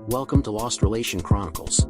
Welcome to Lost Relation Chronicles.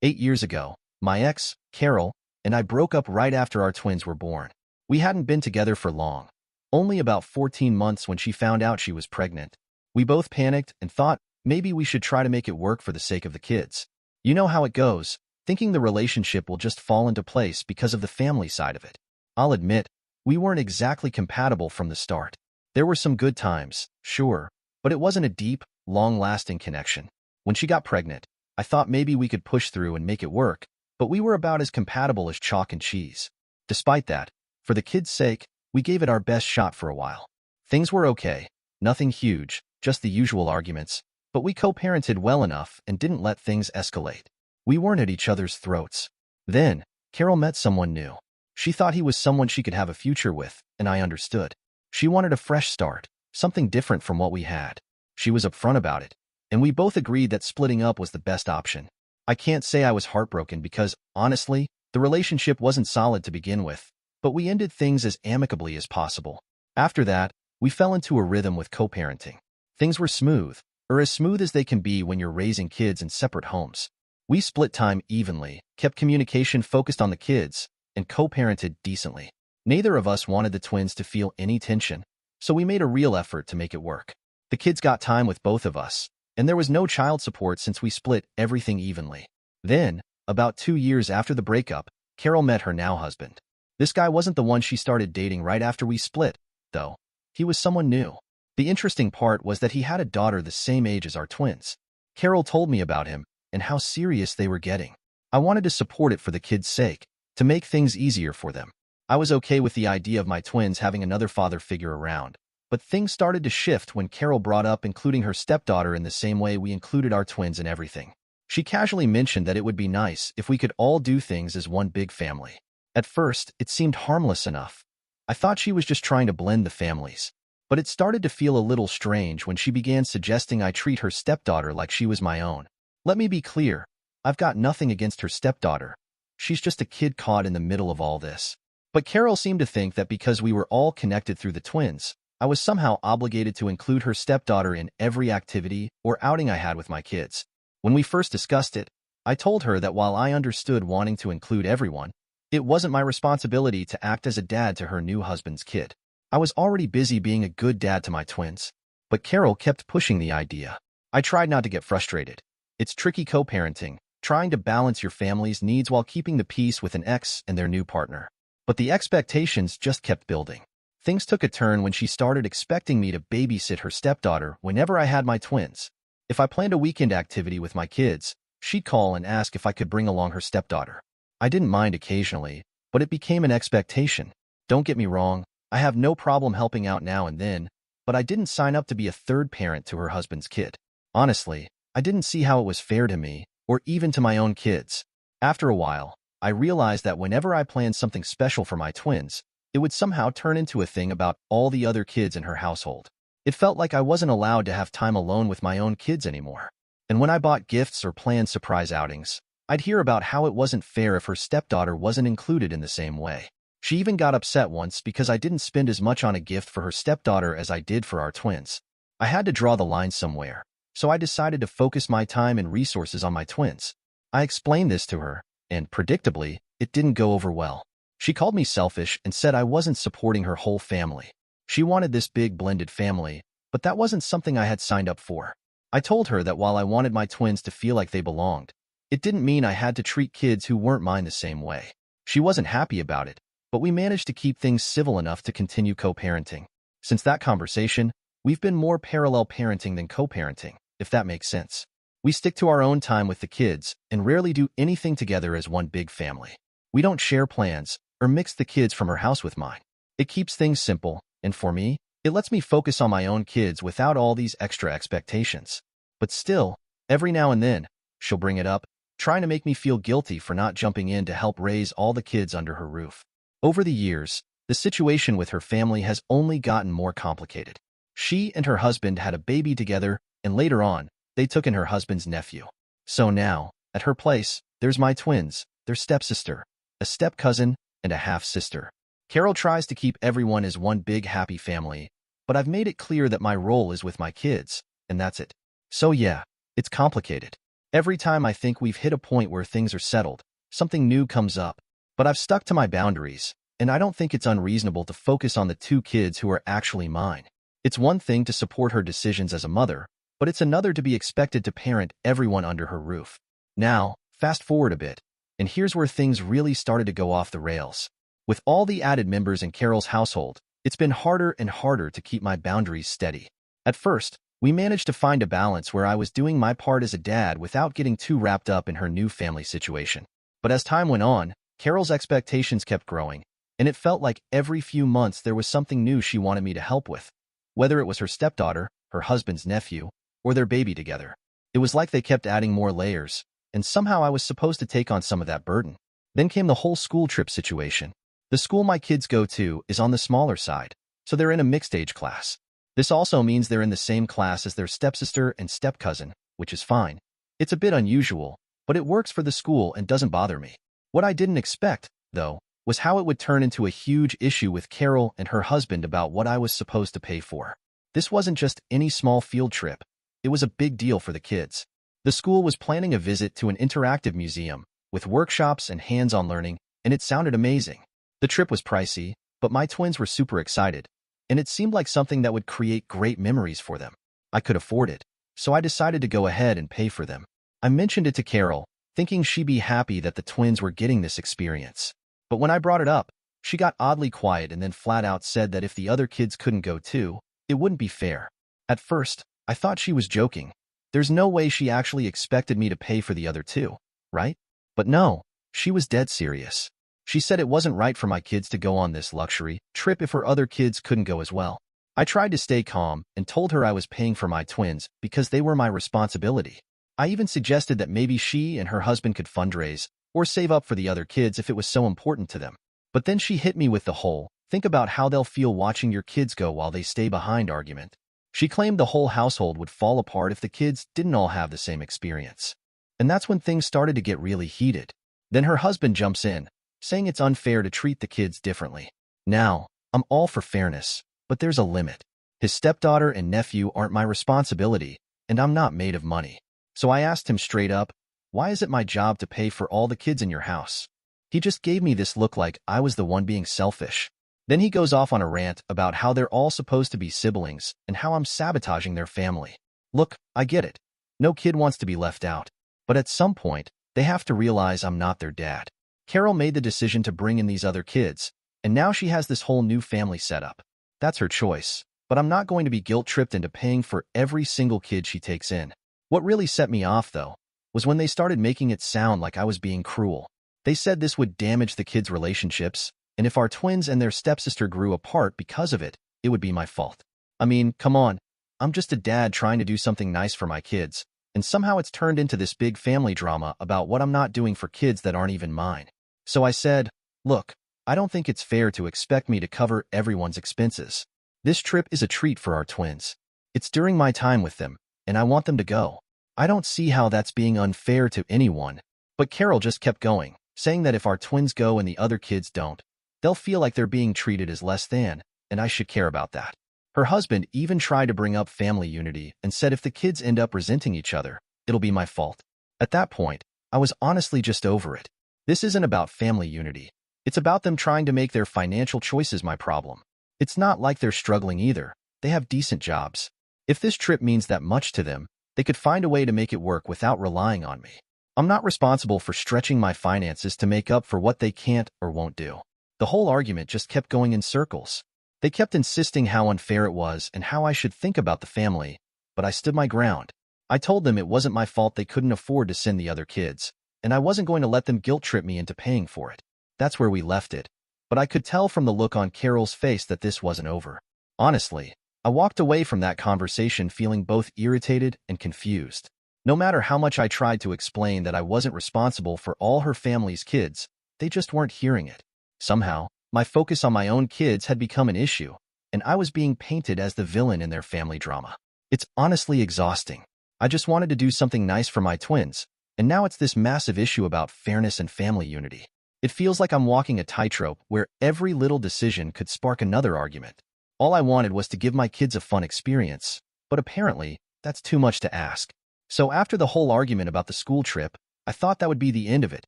8 years ago, my ex, Carol, and I broke up right after our twins were born. We hadn't been together for long, only about 14 months when she found out she was pregnant. We both panicked and thought maybe we should try to make it work for the sake of the kids. You know how it goes, thinking the relationship will just fall into place because of the family side of it. I'll admit, we weren't exactly compatible from the start. There were some good times, sure, but it wasn't a deep, long-lasting connection. When she got pregnant, I thought maybe we could push through and make it work, but we were about as compatible as chalk and cheese. Despite that, for the kids' sake, we gave it our best shot for a while. Things were okay, nothing huge, just the usual arguments, but we co-parented well enough and didn't let things escalate. We weren't at each other's throats. Then, Carol met someone new. She thought he was someone she could have a future with, and I understood. She wanted a fresh start, something different from what we had. She was upfront about it, and we both agreed that splitting up was the best option. I can't say I was heartbroken because, honestly, the relationship wasn't solid to begin with, but we ended things as amicably as possible. After that, we fell into a rhythm with co-parenting. Things were smooth, or as smooth as they can be when you're raising kids in separate homes. We split time evenly, kept communication focused on the kids, and co-parented decently. Neither of us wanted the twins to feel any tension, so we made a real effort to make it work. The kids got time with both of us, and there was no child support since we split everything evenly. Then, about 2 years after the breakup, Carol met her now husband. This guy wasn't the one she started dating right after we split, though. He was someone new. The interesting part was that he had a daughter the same age as our twins. Carol told me about him and how serious they were getting. I wanted to support it for the kids' sake, to make things easier for them. I was okay with the idea of my twins having another father figure around. But things started to shift when Carol brought up including her stepdaughter in the same way we included our twins in everything. She casually mentioned that it would be nice if we could all do things as one big family. At first, it seemed harmless enough. I thought she was just trying to blend the families. But it started to feel a little strange when she began suggesting I treat her stepdaughter like she was my own. Let me be clear, I've got nothing against her stepdaughter. She's just a kid caught in the middle of all this. But Carol seemed to think that because we were all connected through the twins, I was somehow obligated to include her stepdaughter in every activity or outing I had with my kids. When we first discussed it, I told her that while I understood wanting to include everyone, it wasn't my responsibility to act as a dad to her new husband's kid. I was already busy being a good dad to my twins. But Carol kept pushing the idea. I tried not to get frustrated. It's tricky co-parenting, trying to balance your family's needs while keeping the peace with an ex and their new partner. But the expectations just kept building. Things took a turn when she started expecting me to babysit her stepdaughter whenever I had my twins. If I planned a weekend activity with my kids, she'd call and ask if I could bring along her stepdaughter. I didn't mind occasionally, but it became an expectation. Don't get me wrong, I have no problem helping out now and then, but I didn't sign up to be a third parent to her husband's kid. Honestly, I didn't see how it was fair to me, or even to my own kids. After a while, I realized that whenever I planned something special for my twins, it would somehow turn into a thing about all the other kids in her household. It felt like I wasn't allowed to have time alone with my own kids anymore. And when I bought gifts or planned surprise outings, I'd hear about how it wasn't fair if her stepdaughter wasn't included in the same way. She even got upset once because I didn't spend as much on a gift for her stepdaughter as I did for our twins. I had to draw the line somewhere, so I decided to focus my time and resources on my twins. I explained this to her, and predictably, it didn't go over well. She called me selfish and said I wasn't supporting her whole family. She wanted this big blended family, but that wasn't something I had signed up for. I told her that while I wanted my twins to feel like they belonged, it didn't mean I had to treat kids who weren't mine the same way. She wasn't happy about it, but we managed to keep things civil enough to continue co-parenting. Since that conversation, we've been more parallel parenting than co-parenting, if that makes sense. We stick to our own time with the kids and rarely do anything together as one big family. We don't share plans or mix the kids from her house with mine. It keeps things simple, and for me, it lets me focus on my own kids without all these extra expectations. But still, every now and then, she'll bring it up, trying to make me feel guilty for not jumping in to help raise all the kids under her roof. Over the years, the situation with her family has only gotten more complicated. She and her husband had a baby together, and later on, they took in her husband's nephew. So now, at her place, there's my twins, their stepsister, a step-cousin, and a half-sister. Carol tries to keep everyone as one big happy family, but I've made it clear that my role is with my kids, and that's it. So yeah, It's complicated. Every time I think we've hit a point where things are settled, something new comes up. But I've stuck to my boundaries, and I don't think it's unreasonable to focus on the two kids who are actually mine. It's one thing to support her decisions as a mother, but it's another to be expected to parent everyone under her roof. Now, fast forward a bit, and here's where things really started to go off the rails. With all the added members in Carol's household, it's been harder and harder to keep my boundaries steady. At first, we managed to find a balance where I was doing my part as a dad without getting too wrapped up in her new family situation. But as time went on, Carol's expectations kept growing, and it felt like every few months there was something new she wanted me to help with. Whether it was her stepdaughter, her husband's nephew, or their baby together. It was like they kept adding more layers, and somehow I was supposed to take on some of that burden. Then came the whole school trip situation. The school my kids go to is on the smaller side, so they're in a mixed-age class. This also means they're in the same class as their stepsister and step-cousin, which is fine. It's a bit unusual, but it works for the school and doesn't bother me. What I didn't expect, though, was how it would turn into a huge issue with Carol and her husband about what I was supposed to pay for. This wasn't just any small field trip. It was a big deal for the kids. The school was planning a visit to an interactive museum, with workshops and hands-on learning, and it sounded amazing. The trip was pricey, but my twins were super excited, and it seemed like something that would create great memories for them. I could afford it, so I decided to go ahead and pay for them. I mentioned it to Carol, thinking she'd be happy that the twins were getting this experience. But when I brought it up, she got oddly quiet and then flat out said that if the other kids couldn't go too, it wouldn't be fair. At first, I thought she was joking. There's no way she actually expected me to pay for the other two, right? But no, she was dead serious. She said it wasn't right for my kids to go on this luxury trip if her other kids couldn't go as well. I tried to stay calm and told her I was paying for my twins because they were my responsibility. I even suggested that maybe she and her husband could fundraise or save up for the other kids if it was so important to them. But then she hit me with the whole, think about how they'll feel watching your kids go while they stay behind argument. She claimed the whole household would fall apart if the kids didn't all have the same experience. And that's when things started to get really heated. Then her husband jumps in, saying it's unfair to treat the kids differently. Now, I'm all for fairness, but there's a limit. His stepdaughter and nephew aren't my responsibility, and I'm not made of money. So I asked him straight up, why is it my job to pay for all the kids in your house? He just gave me this look like I was the one being selfish. Then he goes off on a rant about how they're all supposed to be siblings and how I'm sabotaging their family. Look, I get it. No kid wants to be left out. But at some point, they have to realize I'm not their dad. Carol made the decision to bring in these other kids, and now she has this whole new family setup. That's her choice, but I'm not going to be guilt-tripped into paying for every single kid she takes in. What really set me off, though, was when they started making it sound like I was being cruel. They said this would damage the kids' relationships, and if our twins and their stepsister grew apart because of it, it would be my fault. I mean, come on. I'm just a dad trying to do something nice for my kids, and somehow it's turned into this big family drama about what I'm not doing for kids that aren't even mine. So I said, look, I don't think it's fair to expect me to cover everyone's expenses. This trip is a treat for our twins. It's during my time with them, and I want them to go. I don't see how that's being unfair to anyone. But Carol just kept going, saying that if our twins go and the other kids don't, they'll feel like they're being treated as less than, and I should care about that. Her husband even tried to bring up family unity and said if the kids end up resenting each other, it'll be my fault. At that point, I was honestly just over it. This isn't about family unity. It's about them trying to make their financial choices my problem. It's not like they're struggling either. They have decent jobs. If this trip means that much to them, they could find a way to make it work without relying on me. I'm not responsible for stretching my finances to make up for what they can't or won't do. The whole argument just kept going in circles. They kept insisting how unfair it was and how I should think about the family, but I stood my ground. I told them it wasn't my fault they couldn't afford to send the other kids, and I wasn't going to let them guilt-trip me into paying for it. That's where we left it. But I could tell from the look on Carol's face that this wasn't over. Honestly, I walked away from that conversation feeling both irritated and confused. No matter how much I tried to explain that I wasn't responsible for all her family's kids, they just weren't hearing it. Somehow, my focus on my own kids had become an issue, and I was being painted as the villain in their family drama. It's honestly exhausting. I just wanted to do something nice for my twins, and now it's this massive issue about fairness and family unity. It feels like I'm walking a tightrope where every little decision could spark another argument. All I wanted was to give my kids a fun experience, but apparently, that's too much to ask. So after the whole argument about the school trip, I thought that would be the end of it,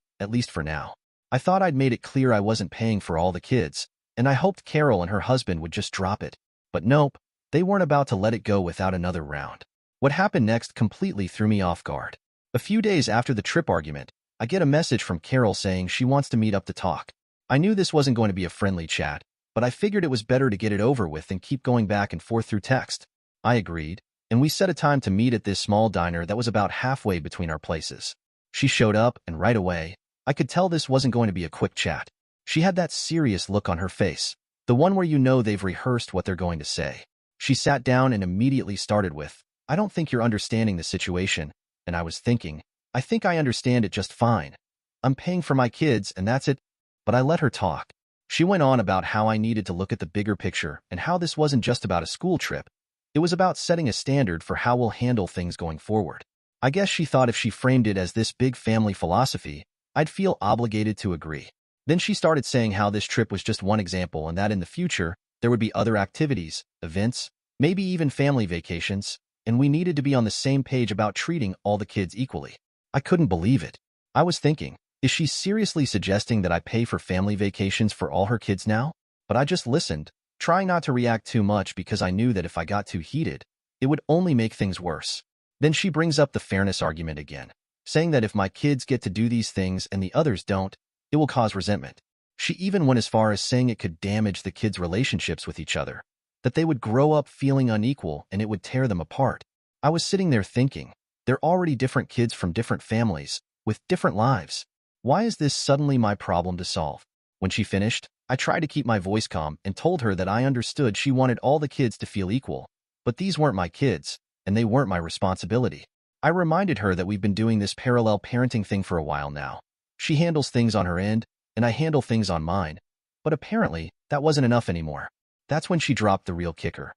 at least for now. I thought I'd made it clear I wasn't paying for all the kids, and I hoped Carol and her husband would just drop it. But nope, they weren't about to let it go without another round. What happened next completely threw me off guard. A few days after the trip argument, I get a message from Carol saying she wants to meet up to talk. I knew this wasn't going to be a friendly chat, but I figured it was better to get it over with than keep going back and forth through text. I agreed, and we set a time to meet at this small diner that was about halfway between our places. She showed up, and right away, I could tell this wasn't going to be a quick chat. She had that serious look on her face, the one where you know they've rehearsed what they're going to say. She sat down and immediately started with, "I don't think you're understanding the situation," and I was thinking, I think I understand it just fine. I'm paying for my kids, and that's it. But I let her talk. She went on about how I needed to look at the bigger picture and how this wasn't just about a school trip. It was about setting a standard for how we'll handle things going forward. I guess she thought if she framed it as this big family philosophy, I'd feel obligated to agree. Then she started saying how this trip was just one example and that in the future, there would be other activities, events, maybe even family vacations, and we needed to be on the same page about treating all the kids equally. I couldn't believe it. I was thinking, is she seriously suggesting that I pay for family vacations for all her kids now? But I just listened, trying not to react too much because I knew that if I got too heated, it would only make things worse. Then she brings up the fairness argument again, saying that if my kids get to do these things and the others don't, it will cause resentment. She even went as far as saying it could damage the kids' relationships with each other, that they would grow up feeling unequal and it would tear them apart. I was sitting there thinking, they're already different kids from different families, with different lives. Why is this suddenly my problem to solve? When she finished, I tried to keep my voice calm and told her that I understood she wanted all the kids to feel equal, but these weren't my kids, and they weren't my responsibility. I reminded her that we've been doing this parallel parenting thing for a while now. She handles things on her end, and I handle things on mine. But apparently, that wasn't enough anymore. That's when she dropped the real kicker.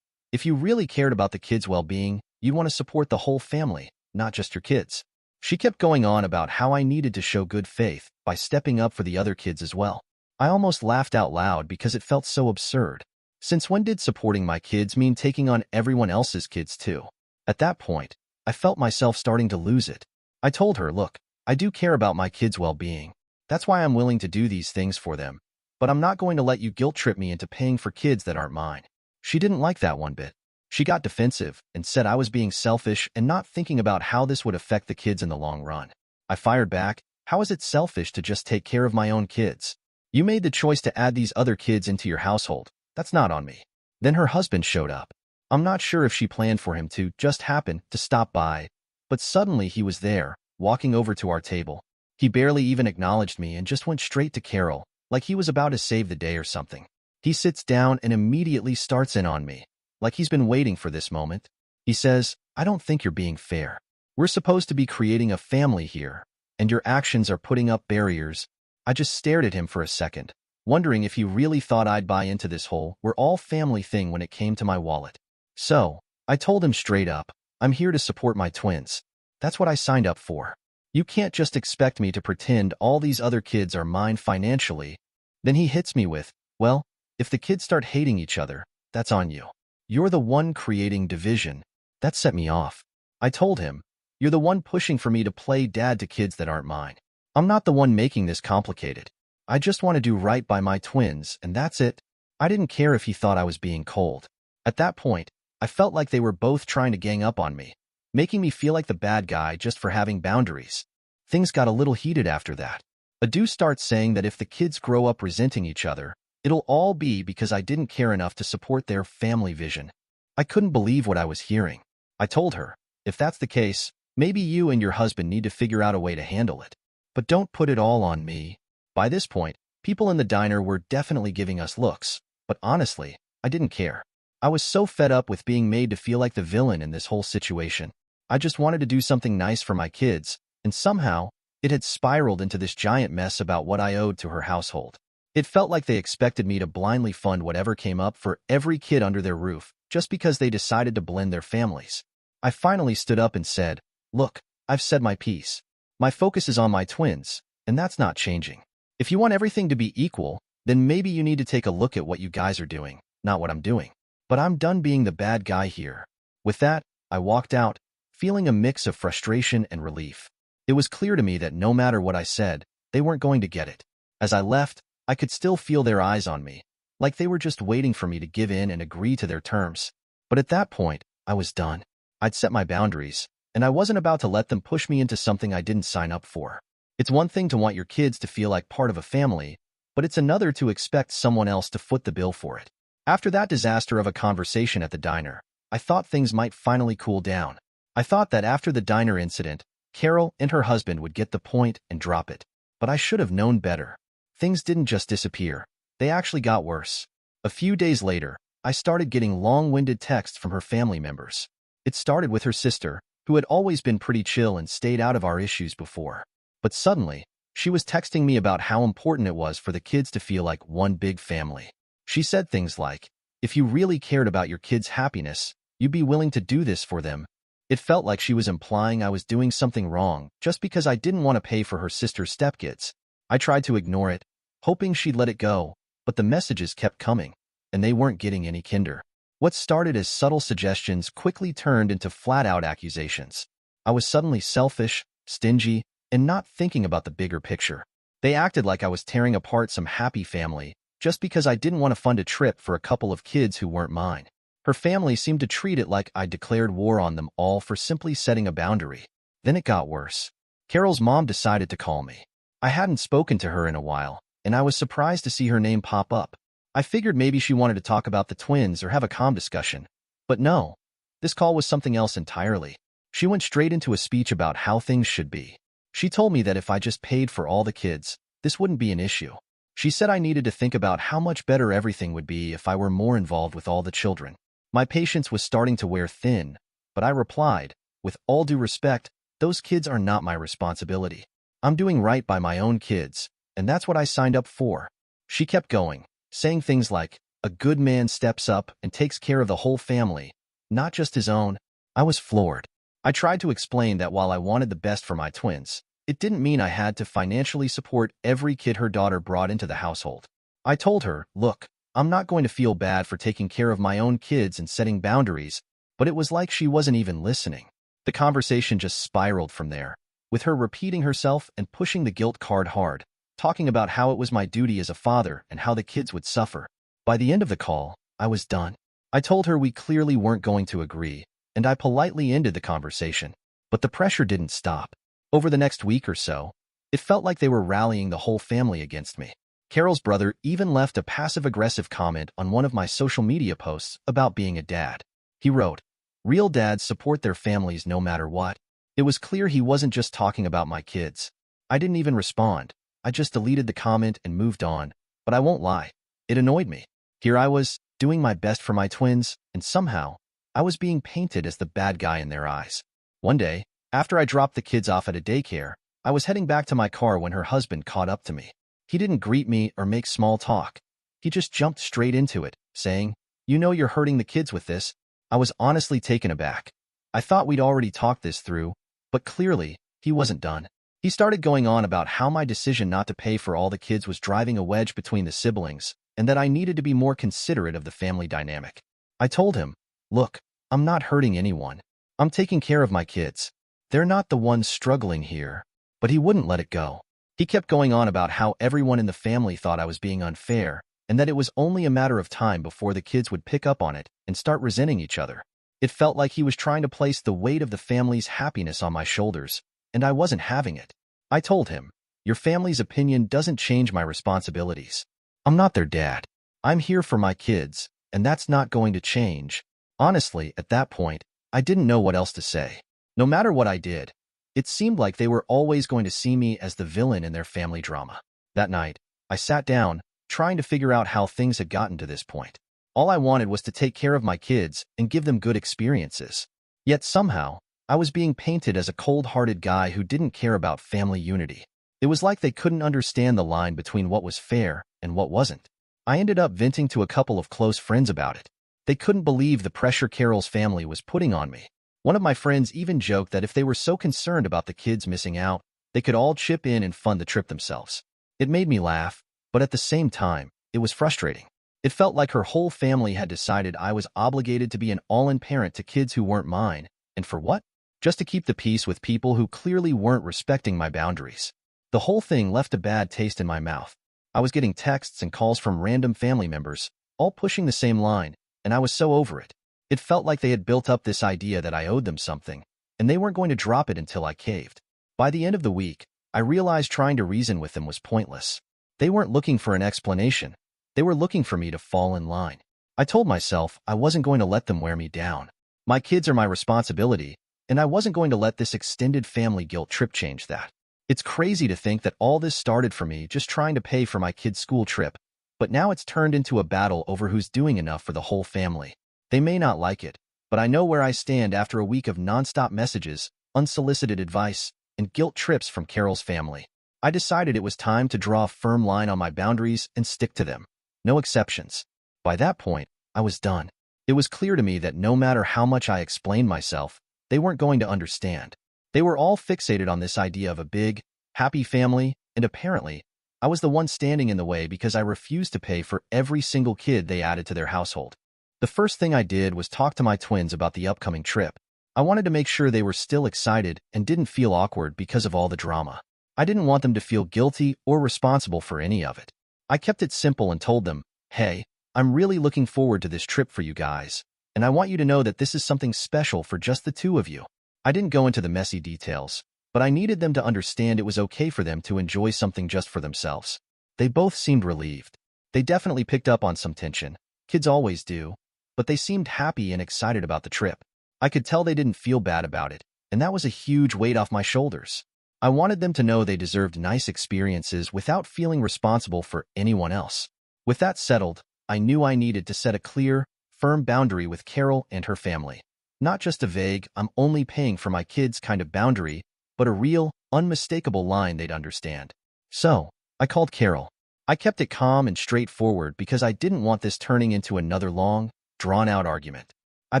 If you really cared about the kids' well-being, you'd want to support the whole family, not just your kids. She kept going on about how I needed to show good faith by stepping up for the other kids as well. I almost laughed out loud because it felt so absurd. Since when did supporting my kids mean taking on everyone else's kids too? At that point, I felt myself starting to lose it. I told her, look, I do care about my kids' well-being. That's why I'm willing to do these things for them. But I'm not going to let you guilt-trip me into paying for kids that aren't mine. She didn't like that one bit. She got defensive and said I was being selfish and not thinking about how this would affect the kids in the long run. I fired back, how is it selfish to just take care of my own kids? You made the choice to add these other kids into your household. That's not on me. Then her husband showed up. I'm not sure if she planned for him to just happen to stop by, but suddenly he was there, walking over to our table. He barely even acknowledged me and just went straight to Carol, like he was about to save the day or something. He sits down and immediately starts in on me, like he's been waiting for this moment. He says, I don't think you're being fair. We're supposed to be creating a family here, and your actions are putting up barriers. I just stared at him for a second, wondering if he really thought I'd buy into this whole we're all family thing when it came to my wallet. So, I told him straight up, I'm here to support my twins. That's what I signed up for. You can't just expect me to pretend all these other kids are mine financially. Then he hits me with, well, if the kids start hating each other, that's on you. You're the one creating division. That set me off. I told him, you're the one pushing for me to play dad to kids that aren't mine. I'm not the one making this complicated. I just want to do right by my twins, and that's it. I didn't care if he thought I was being cold. At that point, I felt like they were both trying to gang up on me, making me feel like the bad guy just for having boundaries. Things got a little heated after that. Adu starts saying that if the kids grow up resenting each other, it'll all be because I didn't care enough to support their family vision. I couldn't believe what I was hearing. I told her, if that's the case, maybe you and your husband need to figure out a way to handle it. But don't put it all on me. By this point, people in the diner were definitely giving us looks, but honestly, I didn't care. I was so fed up with being made to feel like the villain in this whole situation. I just wanted to do something nice for my kids, and somehow, it had spiraled into this giant mess about what I owed to her household. It felt like they expected me to blindly fund whatever came up for every kid under their roof, just because they decided to blend their families. I finally stood up and said, look, I've said my piece. My focus is on my twins, and that's not changing. If you want everything to be equal, then maybe you need to take a look at what you guys are doing, not what I'm doing. But I'm done being the bad guy here. With that, I walked out, feeling a mix of frustration and relief. It was clear to me that no matter what I said, they weren't going to get it. As I left, I could still feel their eyes on me, like they were just waiting for me to give in and agree to their terms. But at that point, I was done. I'd set my boundaries, and I wasn't about to let them push me into something I didn't sign up for. It's one thing to want your kids to feel like part of a family, but it's another to expect someone else to foot the bill for it. After that disaster of a conversation at the diner, I thought things might finally cool down. I thought that after the diner incident, Carol and her husband would get the point and drop it. But I should have known better. Things didn't just disappear. They actually got worse. A few days later, I started getting long-winded texts from her family members. It started with her sister, who had always been pretty chill and stayed out of our issues before. But suddenly, she was texting me about how important it was for the kids to feel like one big family. She said things like, if you really cared about your kids' happiness, you'd be willing to do this for them. It felt like she was implying I was doing something wrong just because I didn't want to pay for her sister's stepkids. I tried to ignore it, hoping she'd let it go, but the messages kept coming, and they weren't getting any kinder. What started as subtle suggestions quickly turned into flat-out accusations. I was suddenly selfish, stingy, and not thinking about the bigger picture. They acted like I was tearing apart some happy family just because I didn't want to fund a trip for a couple of kids who weren't mine. Her family seemed to treat it like I declared war on them all for simply setting a boundary. Then it got worse. Carol's mom decided to call me. I hadn't spoken to her in a while, and I was surprised to see her name pop up. I figured maybe she wanted to talk about the twins or have a calm discussion. But no, this call was something else entirely. She went straight into a speech about how things should be. She told me that if I just paid for all the kids, this wouldn't be an issue. She said I needed to think about how much better everything would be if I were more involved with all the children. My patience was starting to wear thin, but I replied, with all due respect, those kids are not my responsibility. I'm doing right by my own kids, and that's what I signed up for. She kept going, saying things like, a good man steps up and takes care of the whole family, not just his own. I was floored. I tried to explain that while I wanted the best for my twins, it didn't mean I had to financially support every kid her daughter brought into the household. I told her, look, I'm not going to feel bad for taking care of my own kids and setting boundaries, but it was like she wasn't even listening. The conversation just spiraled from there, with her repeating herself and pushing the guilt card hard, talking about how it was my duty as a father and how the kids would suffer. By the end of the call, I was done. I told her we clearly weren't going to agree, and I politely ended the conversation. But the pressure didn't stop. Over the next week or so, it felt like they were rallying the whole family against me. Carol's brother even left a passive-aggressive comment on one of my social media posts about being a dad. He wrote, real dads support their families no matter what. It was clear he wasn't just talking about my kids. I didn't even respond. I just deleted the comment and moved on, but I won't lie. It annoyed me. Here I was, doing my best for my twins, and somehow, I was being painted as the bad guy in their eyes. One day, after I dropped the kids off at a daycare, I was heading back to my car when her husband caught up to me. He didn't greet me or make small talk. He just jumped straight into it, saying, you know you're hurting the kids with this. I was honestly taken aback. I thought we'd already talked this through, but clearly, he wasn't done. He started going on about how my decision not to pay for all the kids was driving a wedge between the siblings, and that I needed to be more considerate of the family dynamic. I told him, look, I'm not hurting anyone. I'm taking care of my kids. They're not the ones struggling here. But he wouldn't let it go. He kept going on about how everyone in the family thought I was being unfair, and that it was only a matter of time before the kids would pick up on it and start resenting each other. It felt like he was trying to place the weight of the family's happiness on my shoulders, and I wasn't having it. I told him, your family's opinion doesn't change my responsibilities. I'm not their dad. I'm here for my kids, and that's not going to change. Honestly, at that point, I didn't know what else to say. No matter what I did, it seemed like they were always going to see me as the villain in their family drama. That night, I sat down, trying to figure out how things had gotten to this point. All I wanted was to take care of my kids and give them good experiences. Yet somehow, I was being painted as a cold-hearted guy who didn't care about family unity. It was like they couldn't understand the line between what was fair and what wasn't. I ended up venting to a couple of close friends about it. They couldn't believe the pressure Carol's family was putting on me. One of my friends even joked that if they were so concerned about the kids missing out, they could all chip in and fund the trip themselves. It made me laugh, but at the same time, it was frustrating. It felt like her whole family had decided I was obligated to be an all-in parent to kids who weren't mine, and for what? just to keep the peace with people who clearly weren't respecting my boundaries. The whole thing left a bad taste in my mouth. I was getting texts and calls from random family members, all pushing the same line, and I was so over it. It felt like they had built up this idea that I owed them something, and they weren't going to drop it until I caved. By the end of the week, I realized trying to reason with them was pointless. They weren't looking for an explanation. They were looking for me to fall in line. I told myself I wasn't going to let them wear me down. My kids are my responsibility, and I wasn't going to let this extended family guilt trip change that. It's crazy to think that all this started for me just trying to pay for my kid's school trip, but now it's turned into a battle over who's doing enough for the whole family. They may not like it, but I know where I stand after a week of nonstop messages, unsolicited advice, and guilt trips from Carol's family. I decided it was time to draw a firm line on my boundaries and stick to them. No exceptions. By that point, I was done. It was clear to me that no matter how much I explained myself, they weren't going to understand. They were all fixated on this idea of a big, happy family, and apparently, I was the one standing in the way because I refused to pay for every single kid they added to their household. The first thing I did was talk to my twins about the upcoming trip. I wanted to make sure they were still excited and didn't feel awkward because of all the drama. I didn't want them to feel guilty or responsible for any of it. I kept it simple and told them, hey, I'm really looking forward to this trip for you guys, and I want you to know that this is something special for just the two of you. I didn't go into the messy details, but I needed them to understand it was okay for them to enjoy something just for themselves. They both seemed relieved. They definitely picked up on some tension. Kids always do. But they seemed happy and excited about the trip. I could tell they didn't feel bad about it, and that was a huge weight off my shoulders. I wanted them to know they deserved nice experiences without feeling responsible for anyone else. With that settled, I knew I needed to set a clear, firm boundary with Carol and her family. Not just a vague, I'm only paying for my kids kind of boundary, but a real, unmistakable line they'd understand. So, I called Carol. I kept it calm and straightforward because I didn't want this turning into another long, drawn-out argument. I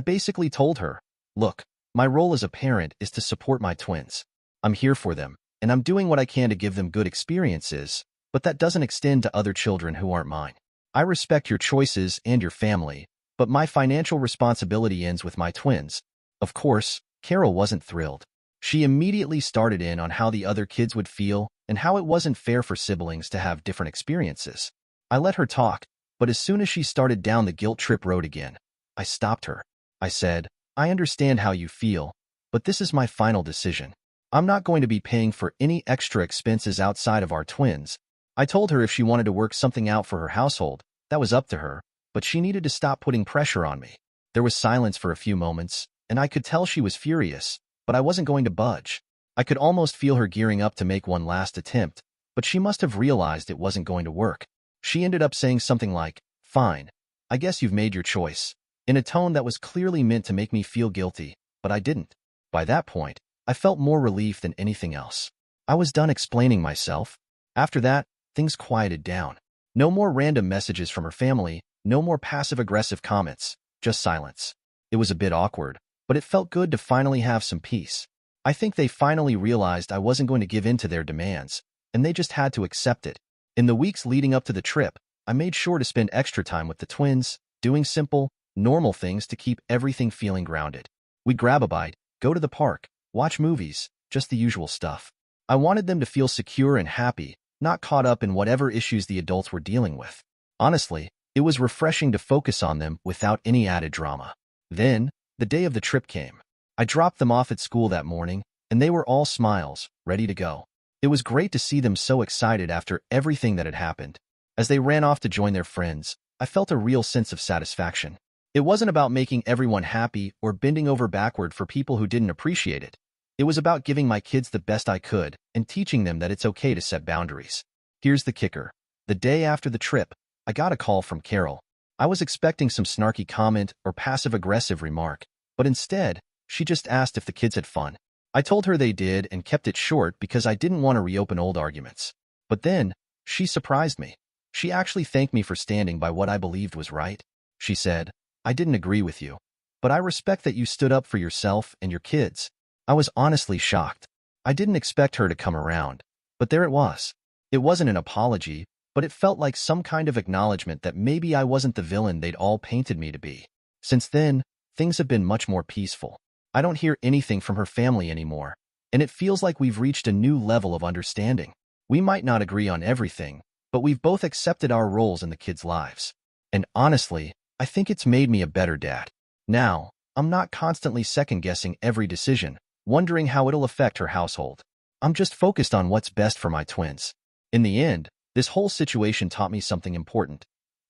basically told her, look, my role as a parent is to support my twins. I'm here for them, and I'm doing what I can to give them good experiences, but that doesn't extend to other children who aren't mine. I respect your choices and your family, but my financial responsibility ends with my twins. Of course, Carol wasn't thrilled. She immediately started in on how the other kids would feel and how it wasn't fair for siblings to have different experiences. I let her talk, but as soon as she started down the guilt trip road again, I stopped her. I said, I understand how you feel, but this is my final decision. I'm not going to be paying for any extra expenses outside of our twins. I told her if she wanted to work something out for her household, that was up to her, but she needed to stop putting pressure on me. There was silence for a few moments, and I could tell she was furious, but I wasn't going to budge. I could almost feel her gearing up to make one last attempt, but she must have realized it wasn't going to work. She ended up saying something like, fine, I guess you've made your choice, in a tone that was clearly meant to make me feel guilty, but I didn't. By that point, I felt more relief than anything else. I was done explaining myself. After that, things quieted down. No more random messages from her family, no more passive-aggressive comments, just silence. It was a bit awkward, but it felt good to finally have some peace. I think they finally realized I wasn't going to give in to their demands, and they just had to accept it. In the weeks leading up to the trip, I made sure to spend extra time with the twins, doing simple, normal things to keep everything feeling grounded. We'd grab a bite, go to the park, watch movies, just the usual stuff. I wanted them to feel secure and happy, not caught up in whatever issues the adults were dealing with. Honestly, it was refreshing to focus on them without any added drama. Then, the day of the trip came. I dropped them off at school that morning, and they were all smiles, ready to go. It was great to see them so excited after everything that had happened. As they ran off to join their friends, I felt a real sense of satisfaction. It wasn't about making everyone happy or bending over backward for people who didn't appreciate it. It was about giving my kids the best I could and teaching them that it's okay to set boundaries. Here's the kicker. The day after the trip, I got a call from Carol. I was expecting some snarky comment or passive-aggressive remark, but instead, she just asked if the kids had fun. I told her they did and kept it short because I didn't want to reopen old arguments. But then, she surprised me. She actually thanked me for standing by what I believed was right. She said, I didn't agree with you, but I respect that you stood up for yourself and your kids. I was honestly shocked. I didn't expect her to come around, but there it was. It wasn't an apology, but it felt like some kind of acknowledgement that maybe I wasn't the villain they'd all painted me to be. Since then, things have been much more peaceful. I don't hear anything from her family anymore, and it feels like we've reached a new level of understanding. We might not agree on everything, but we've both accepted our roles in the kids' lives. And honestly, I think it's made me a better dad. Now, I'm not constantly second-guessing every decision, wondering how it'll affect her household. I'm just focused on what's best for my twins. In the end, this whole situation taught me something important.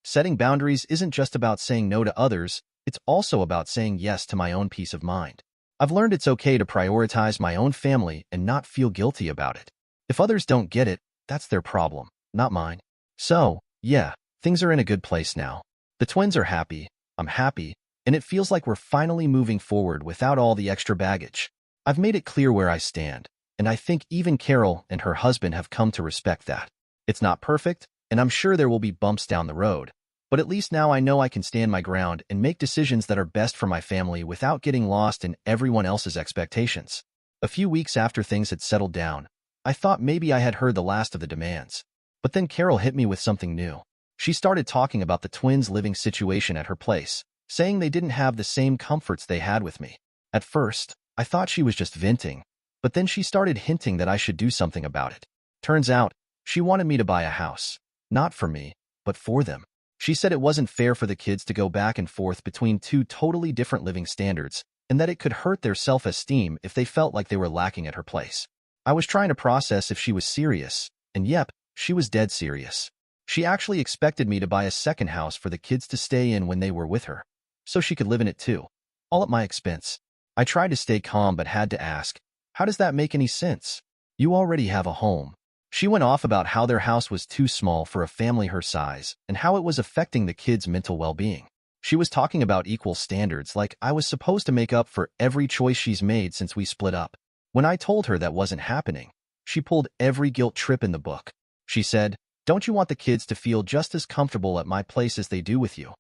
Setting boundaries isn't just about saying no to others, it's also about saying yes to my own peace of mind. I've learned it's okay to prioritize my own family and not feel guilty about it. If others don't get it, that's their problem, not mine. So, yeah, things are in a good place now. The twins are happy, I'm happy, and it feels like we're finally moving forward without all the extra baggage. I've made it clear where I stand, and I think even Carol and her husband have come to respect that. It's not perfect, and I'm sure there will be bumps down the road, but at least now I know I can stand my ground and make decisions that are best for my family without getting lost in everyone else's expectations. A few weeks after things had settled down, I thought maybe I had heard the last of the demands. But then Carol hit me with something new. She started talking about the twins' living situation at her place, saying they didn't have the same comforts they had with me. At first, I thought she was just venting, but then she started hinting that I should do something about it. Turns out, she wanted me to buy a house. Not for me, but for them. She said it wasn't fair for the kids to go back and forth between two totally different living standards, and that it could hurt their self-esteem if they felt like they were lacking at her place. I was trying to process if she was serious, and yep, she was dead serious. She actually expected me to buy a second house for the kids to stay in when they were with her, so she could live in it too, all at my expense. I tried to stay calm but had to ask, how does that make any sense? You already have a home. She went off about how their house was too small for a family her size and how it was affecting the kids' mental well-being. She was talking about equal standards like I was supposed to make up for every choice she's made since we split up. When I told her that wasn't happening, she pulled every guilt trip in the book. She said, "Don't you want the kids to feel just as comfortable at my place as they do with you?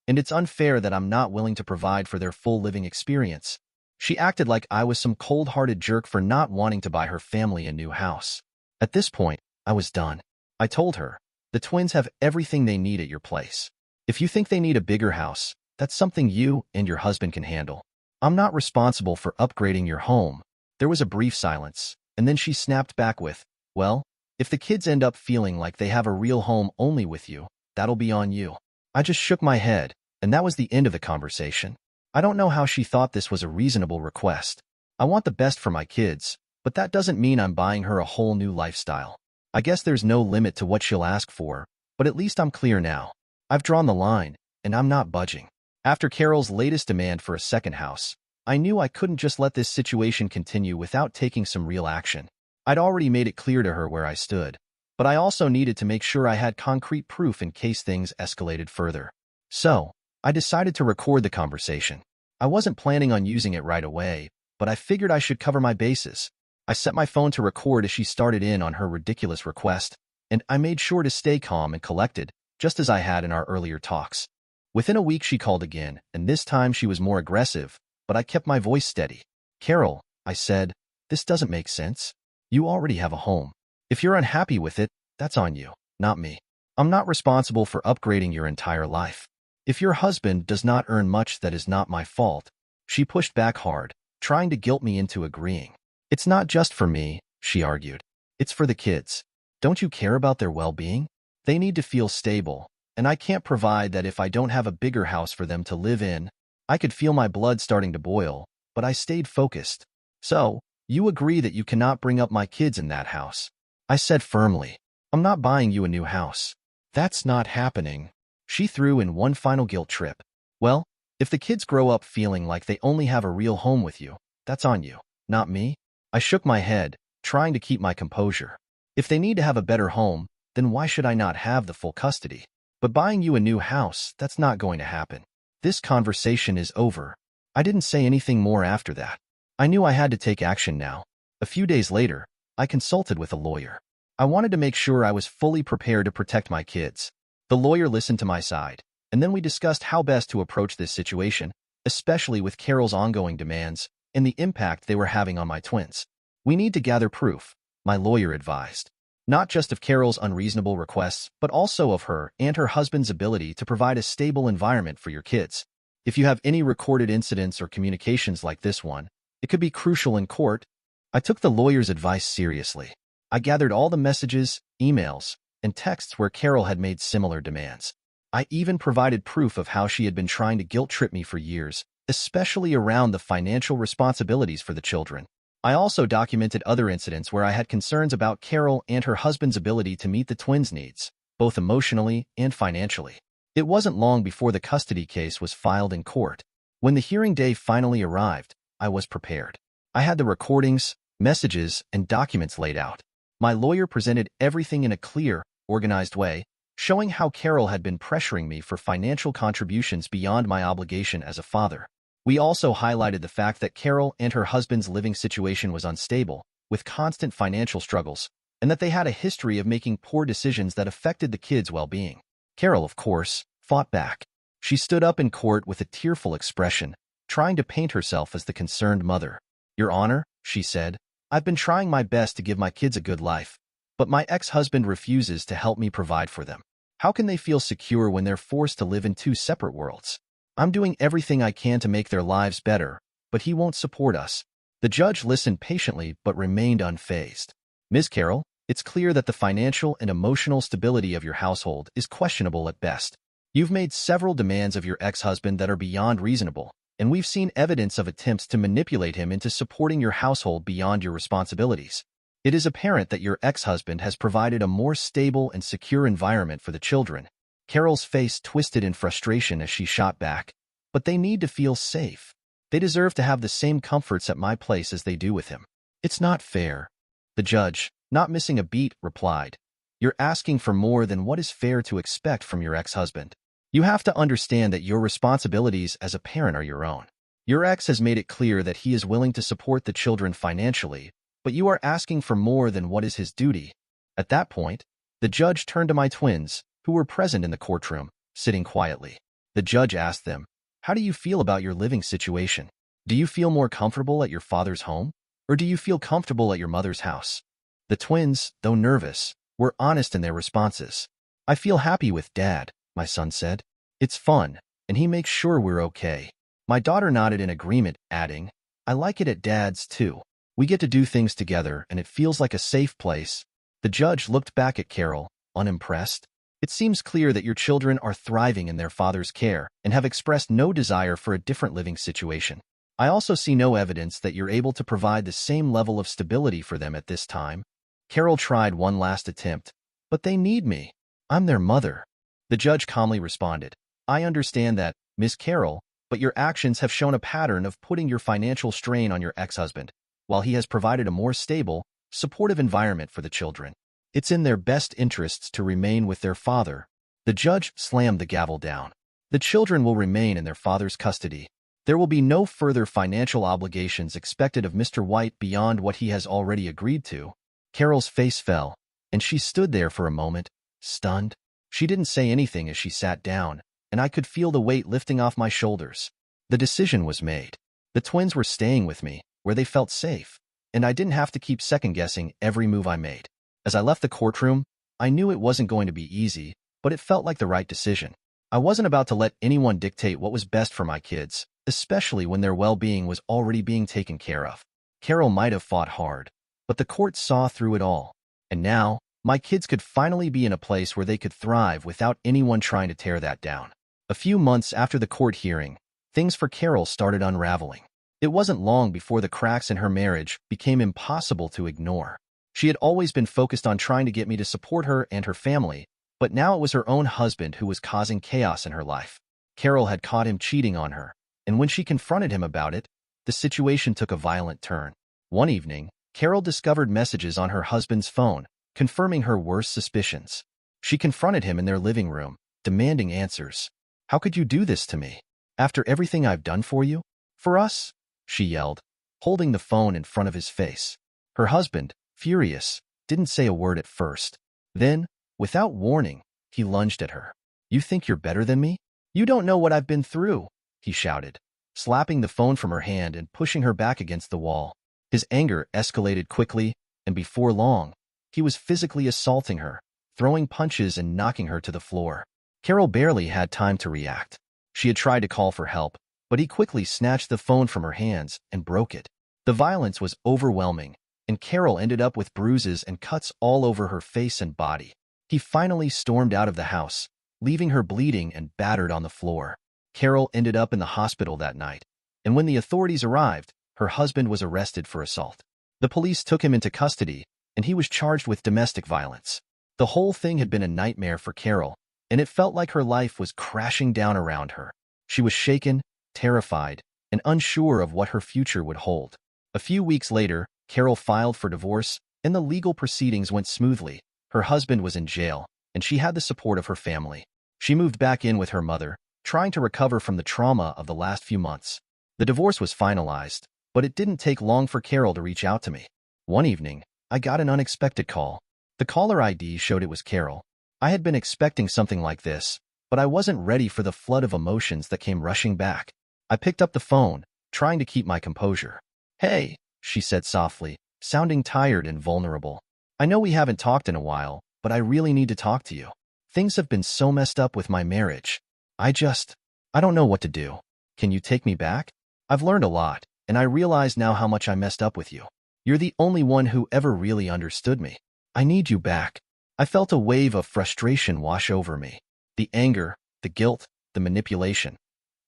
And it's unfair that I'm not willing to provide for their full living experience." She acted like I was some cold-hearted jerk for not wanting to buy her family a new house. At this point, I was done. I told her, the twins have everything they need at your place. If you think they need a bigger house, that's something you and your husband can handle. I'm not responsible for upgrading your home. There was a brief silence, and then she snapped back with, well, if the kids end up feeling like they have a real home only with you, that'll be on you. I just shook my head, and that was the end of the conversation. I don't know how she thought this was a reasonable request. I want the best for my kids, but that doesn't mean I'm buying her a whole new lifestyle. I guess there's no limit to what she'll ask for, but at least I'm clear now. I've drawn the line, and I'm not budging. After Carol's latest demand for a second house, I knew I couldn't just let this situation continue without taking some real action. I'd already made it clear to her where I stood, but I also needed to make sure I had concrete proof in case things escalated further. So, I decided to record the conversation. I wasn't planning on using it right away, but I figured I should cover my bases. I set my phone to record as she started in on her ridiculous request, and I made sure to stay calm and collected, just as I had in our earlier talks. Within a week she called again, and this time she was more aggressive, but I kept my voice steady. "Carol," I said, "this doesn't make sense. You already have a home. If you're unhappy with it, that's on you, not me. I'm not responsible for upgrading your entire life. If your husband does not earn much, that is not my fault." She pushed back hard, trying to guilt me into agreeing. "It's not just for me," she argued. "It's for the kids. Don't you care about their well-being? They need to feel stable, and I can't provide that if I don't have a bigger house for them to live in." I could feel my blood starting to boil, but I stayed focused. "So, you agree that you cannot bring up my kids in that house?" I said firmly. "I'm not buying you a new house. That's not happening." She threw in one final guilt trip. "Well, if the kids grow up feeling like they only have a real home with you, that's on you, not me." I shook my head, trying to keep my composure. If they need to have a better home, then why should I not have the full custody? But buying you a new house, that's not going to happen. This conversation is over. I didn't say anything more after that. I knew I had to take action now. A few days later, I consulted with a lawyer. I wanted to make sure I was fully prepared to protect my kids. The lawyer listened to my side, and then we discussed how best to approach this situation, especially with Carol's ongoing demands and the impact they were having on my twins. "We need to gather proof," my lawyer advised. "Not just of Carol's unreasonable requests, but also of her and her husband's ability to provide a stable environment for your kids. If you have any recorded incidents or communications like this one, it could be crucial in court. I took the lawyer's advice seriously. I gathered all the messages, emails, and texts where Carol had made similar demands. I even provided proof of how she had been trying to guilt-trip me for years, especially around the financial responsibilities for the children. I also documented other incidents where I had concerns about Carol and her husband's ability to meet the twins' needs, both emotionally and financially. It wasn't long before the custody case was filed in court. When the hearing day finally arrived, I was prepared. I had the recordings, messages, and documents laid out. My lawyer presented everything in a clear, organized way, showing how Carol had been pressuring me for financial contributions beyond my obligation as a father. We also highlighted the fact that Carol and her husband's living situation was unstable, with constant financial struggles, and that they had a history of making poor decisions that affected the kids' well-being. Carol, of course, fought back. She stood up in court with a tearful expression, trying to paint herself as the concerned mother. "Your Honor," she said, "I've been trying my best to give my kids a good life, but my ex-husband refuses to help me provide for them. How can they feel secure when they're forced to live in two separate worlds? I'm doing everything I can to make their lives better, but he won't support us." The judge listened patiently but remained unfazed. "Ms. Carol, it's clear that the financial and emotional stability of your household is questionable at best. You've made several demands of your ex-husband that are beyond reasonable, and we've seen evidence of attempts to manipulate him into supporting your household beyond your responsibilities. It is apparent that your ex-husband has provided a more stable and secure environment for the children." Carol's face twisted in frustration as she shot back. "But they need to feel safe. They deserve to have the same comforts at my place as they do with him." "It's not fair." The judge, not missing a beat, replied. "You're asking for more than what is fair to expect from your ex-husband. You have to understand that your responsibilities as a parent are your own. Your ex has made it clear that he is willing to support the children financially, but you are asking for more than what is his duty." At that point, the judge turned to my twins, who were present in the courtroom, sitting quietly. The judge asked them, "How do you feel about your living situation? Do you feel more comfortable at your father's home, or do you feel comfortable at your mother's house?" The twins, though nervous, were honest in their responses. "I feel happy with Dad," my son said. "It's fun, and he makes sure we're okay." My daughter nodded in agreement, adding, "I like it at Dad's too. We get to do things together, and it feels like a safe place." The judge looked back at Carol, unimpressed. "It seems clear that your children are thriving in their father's care and have expressed no desire for a different living situation. I also see no evidence that you're able to provide the same level of stability for them at this time." Carol tried one last attempt. "But they need me. I'm their mother." The judge calmly responded, "I understand that, Miss Carol, but your actions have shown a pattern of putting your financial strain on your ex-husband, while he has provided a more stable, supportive environment for the children. It's in their best interests to remain with their father." The judge slammed the gavel down. "The children will remain in their father's custody. There will be no further financial obligations expected of Mr. White beyond what he has already agreed to." Carol's face fell, and she stood there for a moment, stunned. She didn't say anything as she sat down, and I could feel the weight lifting off my shoulders. The decision was made. The twins were staying with me, where they felt safe, and I didn't have to keep second-guessing every move I made. As I left the courtroom, I knew it wasn't going to be easy, but it felt like the right decision. I wasn't about to let anyone dictate what was best for my kids, especially when their well-being was already being taken care of. Carol might have fought hard, but the court saw through it all. And now, my kids could finally be in a place where they could thrive without anyone trying to tear that down. A few months after the court hearing, things for Carol started unraveling. It wasn't long before the cracks in her marriage became impossible to ignore. She had always been focused on trying to get me to support her and her family, but now it was her own husband who was causing chaos in her life. Carol had caught him cheating on her, and when she confronted him about it, the situation took a violent turn. One evening, Carol discovered messages on her husband's phone, confirming her worst suspicions. She confronted him in their living room, demanding answers. "How could you do this to me? After everything I've done for you? For us?" she yelled, holding the phone in front of his face. Her husband, furious, didn't say a word at first. Then, without warning, he lunged at her. "You think you're better than me? You don't know what I've been through," he shouted, slapping the phone from her hand and pushing her back against the wall. His anger escalated quickly, and before long, he was physically assaulting her, throwing punches and knocking her to the floor. Carol barely had time to react. She had tried to call for help, but he quickly snatched the phone from her hands and broke it. The violence was overwhelming, and Carol ended up with bruises and cuts all over her face and body. He finally stormed out of the house, leaving her bleeding and battered on the floor. Carol ended up in the hospital that night, and when the authorities arrived, her husband was arrested for assault. The police took him into custody, and he was charged with domestic violence. The whole thing had been a nightmare for Carol, and it felt like her life was crashing down around her. She was shaken, terrified, and unsure of what her future would hold. A few weeks later, Carol filed for divorce, and the legal proceedings went smoothly. Her husband was in jail, and she had the support of her family. She moved back in with her mother, trying to recover from the trauma of the last few months. The divorce was finalized, but it didn't take long for Carol to reach out to me. One evening, I got an unexpected call. The caller ID showed it was Carol. I had been expecting something like this, but I wasn't ready for the flood of emotions that came rushing back. I picked up the phone, trying to keep my composure. "Hey," she said softly, sounding tired and vulnerable. "I know we haven't talked in a while, but I really need to talk to you. Things have been so messed up with my marriage. I don't know what to do. Can you take me back? I've learned a lot, and I realize now how much I messed up with you. You're the only one who ever really understood me. I need you back." I felt a wave of frustration wash over me. The anger, the guilt, the manipulation.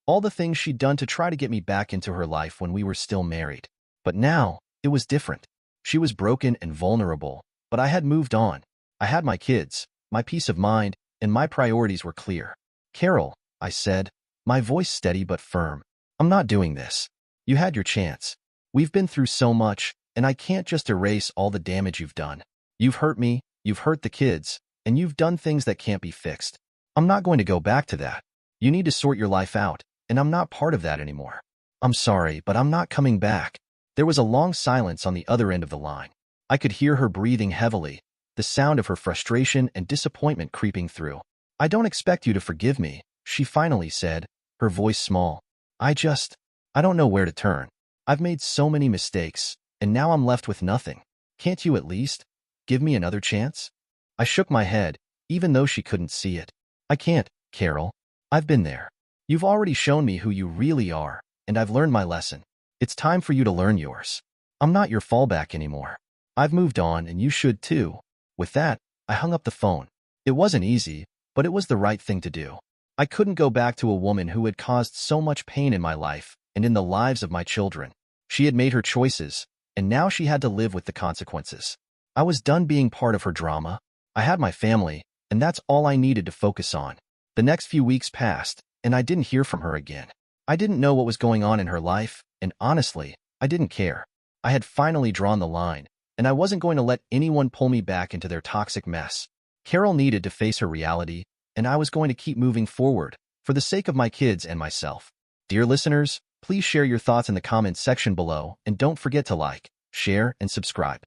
All the things she'd done to try to get me back into her life when we were still married. But now, it was different. She was broken and vulnerable, but I had moved on. I had my kids, my peace of mind, and my priorities were clear. "Carol," I said, my voice steady but firm, "I'm not doing this. You had your chance. We've been through so much, and I can't just erase all the damage you've done. You've hurt me, you've hurt the kids, and you've done things that can't be fixed. I'm not going to go back to that. You need to sort your life out, and I'm not part of that anymore. I'm sorry, but I'm not coming back." There was a long silence on the other end of the line. I could hear her breathing heavily, the sound of her frustration and disappointment creeping through. "I don't expect you to forgive me," she finally said, her voice small. I don't know where to turn. I've made so many mistakes, and now I'm left with nothing. Can't you at least give me another chance?" I shook my head, even though she couldn't see it. "I can't, Carol. I've been there. You've already shown me who you really are, and I've learned my lesson. It's time for you to learn yours. I'm not your fallback anymore. I've moved on, and you should too." With that, I hung up the phone. It wasn't easy, but it was the right thing to do. I couldn't go back to a woman who had caused so much pain in my life and in the lives of my children. She had made her choices, and now she had to live with the consequences. I was done being part of her drama. I had my family, and that's all I needed to focus on. The next few weeks passed, and I didn't hear from her again. I didn't know what was going on in her life, and honestly, I didn't care. I had finally drawn the line, and I wasn't going to let anyone pull me back into their toxic mess. Carol needed to face her reality, and I was going to keep moving forward, for the sake of my kids and myself. Dear listeners, please share your thoughts in the comments section below, and don't forget to like, share, and subscribe.